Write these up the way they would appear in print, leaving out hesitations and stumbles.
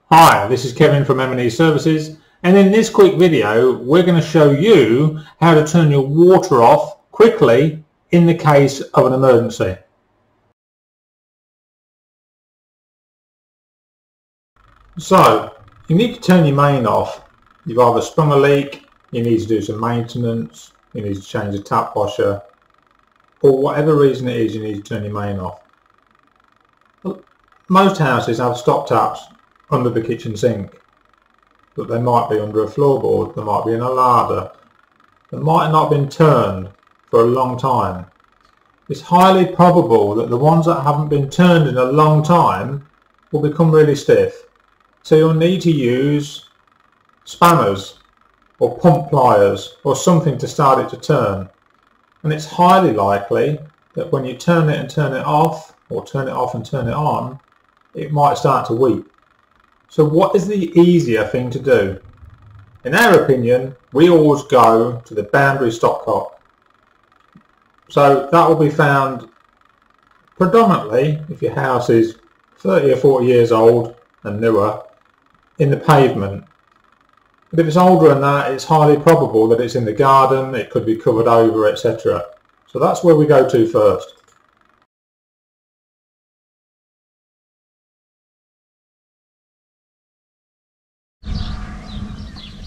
Hi, this is Kevin from M&E Services, and in this quick video we're going to show you how to turn your water off quickly in the case of an emergency. So, you need to turn your main off. You've either sprung a leak, you need to do some maintenance, you need to change the tap washer, or whatever reason it is you need to turn your main off. Most houses have stop taps under the kitchen sink, but they might be under a floorboard, they might be in a larder, they might not have been turned for a long time. It's highly probable that the ones that haven't been turned in a long time will become really stiff. So you'll need to use spanners or pump pliers or something to start it to turn. And it's highly likely that when you turn it and turn it off, or turn it off and turn it on, it might start to weep. So what is the easier thing to do? In our opinion, we always go to the boundary stopcock. So that will be found predominantly, if your house is 30 or 40 years old and newer, in the pavement. But if it's older than that, it's highly probable that it's in the garden, it could be covered over, etc. So that's where we go to first.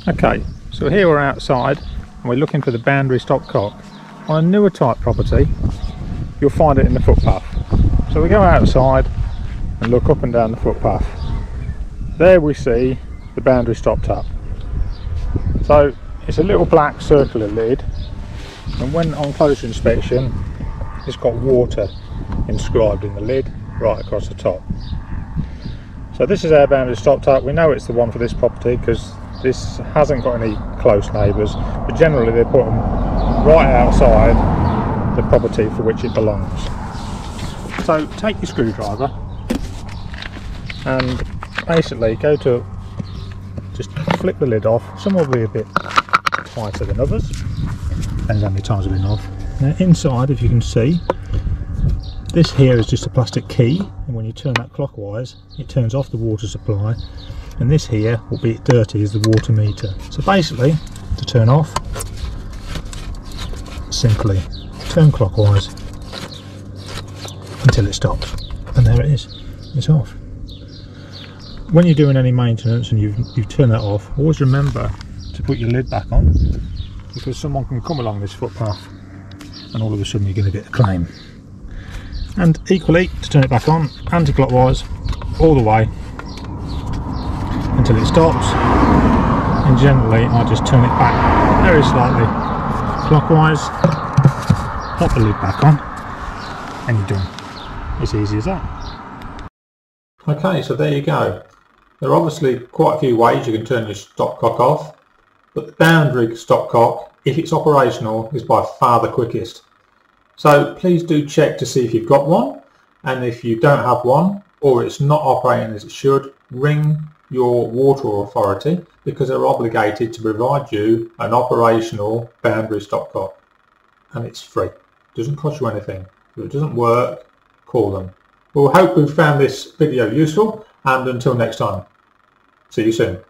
Okay, so here we're outside and we're looking for the boundary stopcock. On a newer type property, you'll find it in the footpath. So we go outside and look up and down the footpath. There we see the boundary stop tap. So it's a little black circular lid, and when on closer inspection it's got water inscribed in the lid right across the top. So this is our boundary stop tap. We know it's the one for this property because this hasn't got any close neighbours, but generally they put them right outside the property for which it belongs. So take your screwdriver and basically go to just flip the lid off. Some will be a bit tighter than others, depends how many times they've been off. Now inside, if you can see, this here is just a plastic key, and when you turn that clockwise it turns off the water supply, and this here will be dirty is the water meter. So basically, to turn off, simply turn clockwise until it stops, and there it is, it's off. When you're doing any maintenance and you've turned that off, always remember to put your lid back on, because someone can come along this footpath and all of a sudden you're going to get a claim. And equally, to turn it back on, anti-clockwise all the way until it stops, and generally I just turn it back very slightly clockwise, pop the lid back on, and you're done. As easy as that. Okay, so there you go. There are obviously quite a few ways you can turn your stopcock off, but the boundary stopcock, if it's operational, is by far the quickest. So please do check to see if you've got one, and if you don't have one or it's not operating as it should, ring your water authority, because they're obligated to provide you an operational boundary stopcock, and it's free. It doesn't cost you anything. If it doesn't work, call them. We'll hope you've found this video useful, and until next time, see you soon.